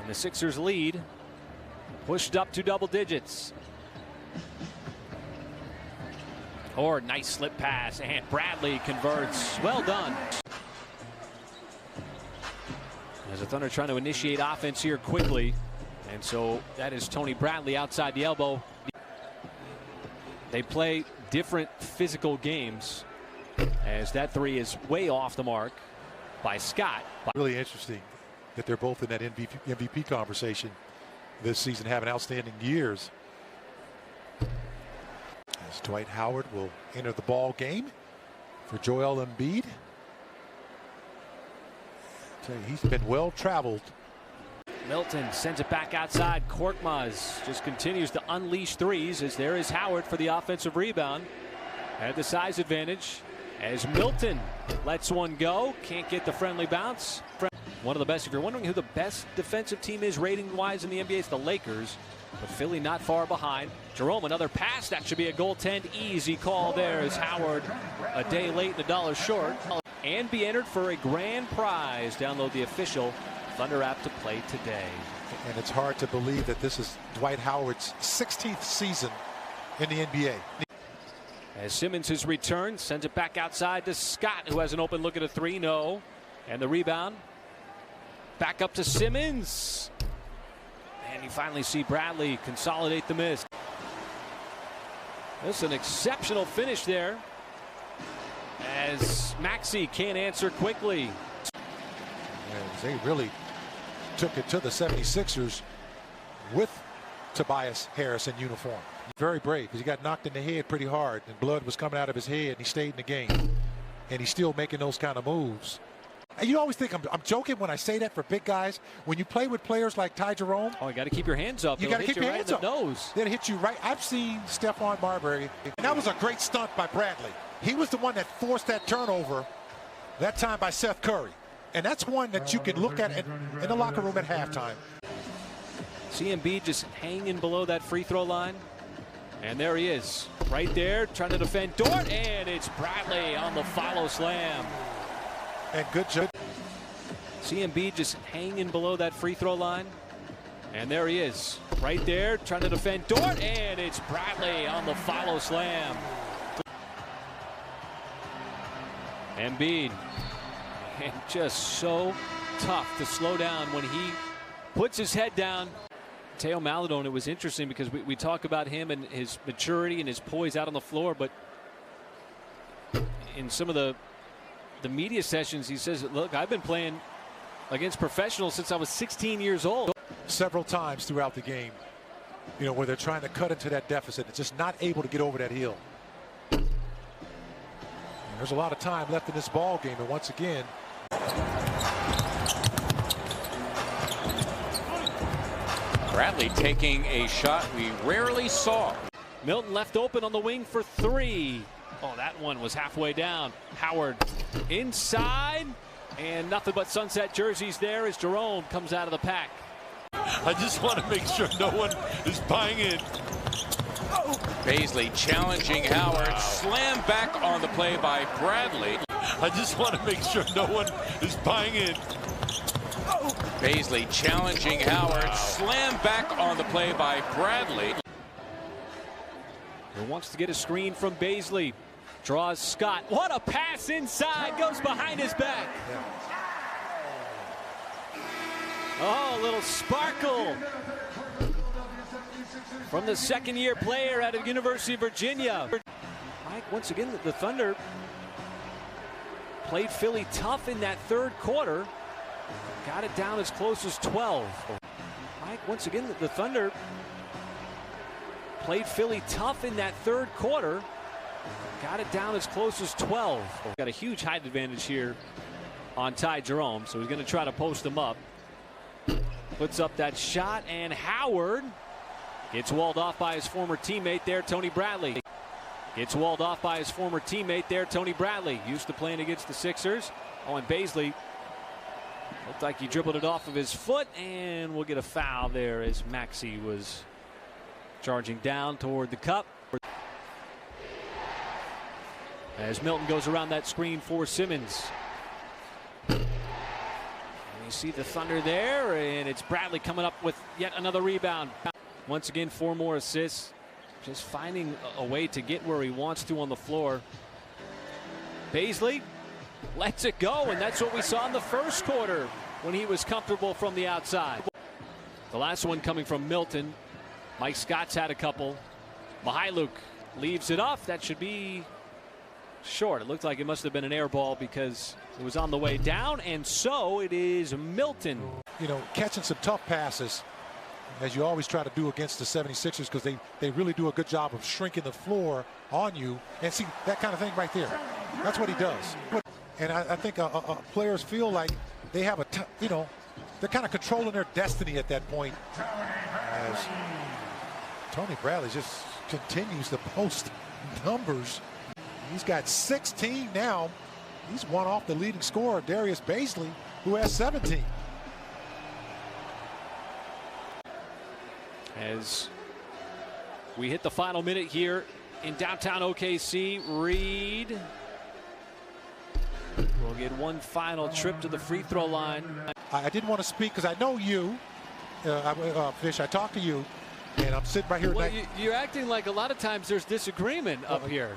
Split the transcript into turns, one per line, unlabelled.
And the Sixers lead pushed up to double digits. Or nice slip pass, and Bradley converts. Well done. As the Thunder trying to initiate offense here quickly. And so that is Tony Bradley outside the elbow. They play different physical games, as that three is way off the mark by Scott.
Really interesting that they're both in that MVP conversation this season, having outstanding years. As Dwight Howard will enter the ball game for Joel Embiid. Tell you, he's been well traveled.
Milton sends it back outside. Korkmaz just continues to unleash threes, as there is Howard for the offensive rebound. Had the size advantage as Milton lets one go. Can't get the friendly bounce. One of the best. If you're wondering who the best defensive team is rating-wise in the NBA, it's the Lakers. But Philly not far behind. Jerome, another pass. That should be a goaltend. Easy call there as Howard a day late and $1 short. And be entered for a grand prize. Download the official Thunder app to play today.
And it's hard to believe that this is Dwight Howard's 16th season in the NBA.
As Simmons has returned, sends it back outside to Scott, who has an open look at a three. No. And the rebound. Back up to Simmons. And you finally see Bradley consolidate the miss. This is an exceptional finish there, as Maxey can't answer quickly.
And they really took it to the 76ers with Tobias Harris in uniform. Very brave, because he got knocked in the head pretty hard, and blood was coming out of his head, and he stayed in the game. And he's still making those kind of moves. And you always think I'm joking when I say that for big guys. When you play with players like Ty Jerome,
you got to keep your hands up.
You got to keep your hands up.
Nose.
They'll hit you right. I've seen Stephon Marbury, and that was a great stunt by Bradley. He was the one that forced that turnover that time by Seth Curry. And that's one that you can look at in the locker room at halftime.
See Embiid just hanging below that free throw line. And there he is, right there, trying to defend Dort, and it's Bradley on the follow slam.
And good job.
See Embiid just hanging below that free throw line. And there he is, right there, trying to defend Dort, and it's Bradley on the follow slam. Embiid, and just so tough to slow down when he puts his head down. Teo Maladon, it was interesting because we talk about him and his maturity and his poise out on the floor, but in some of the media sessions, he says, look, I've been playing against professionals since I was 16 years old.
Several times throughout the game, you know, where they're trying to cut into that deficit. It's just not able to get over that hill. And there's a lot of time left in this ball game, and once again,
Bradley taking a shot we rarely saw.
Milton left open on the wing for three. Oh, that one was halfway down. Howard inside, and nothing but sunset jerseys there as Jerome comes out of the pack.
I just want to make sure no one is buying in.
Baisley challenging Howard. Wow. Slam back on the play by Bradley.
I just want to make sure no one is buying in.
Baisley challenging Howard. Wow. Slam back on the play by Bradley.
He wants to get a screen from Baisley. Draws Scott. What a pass inside. Goes behind his back. Oh, a little sparkle from the second-year player out of University of Virginia. Mike, once again, the Thunder played Philly tough in that third quarter. Got it down as close as 12. Mike, once again, the Thunder played Philly tough in that third quarter. Got it down as close as 12. Got a huge height advantage here on Ty Jerome, so he's going to try to post him up. Puts up that shot, and Howard gets walled off by his former teammate there, Tony Bradley. Gets walled off by his former teammate there, Tony Bradley. Used to playing against the Sixers. Oh, and Baisley looked like he dribbled it off of his foot, and we'll get a foul there as Maxey was charging down toward the cup. As Milton goes around that screen for Simmons. And You see the Thunder there, and it's Bradley coming up with yet another rebound. Once again, 4 more assists. Just finding a way to get where he wants to on the floor. Paisley lets it go, and that's what we saw in the first quarter when he was comfortable from the outside. The last one coming from Milton. Mike Scott's had a couple. Mihailuk leaves it off. That should be short. It looked like it must have been an air ball because it was on the way down, and so it is Milton.
You know, catching some tough passes, as you always try to do against the 76ers, because they really do a good job of shrinking the floor on you. And see, that kind of thing right there. That's what he does. And I think players feel like they have you know, they're kind of controlling their destiny at that point. As Tony Bradley just continues to post numbers. He's got 16 now. He's one off the leading scorer, Darius Paisley, who has 17.
As we hit the final minute here in downtown OKC, Reed will get one final trip to the free throw line.
I didn't want to speak because I know you, Fish. I talked to you, and I'm sitting right here.
Well, you're acting like a lot of times there's disagreement up here.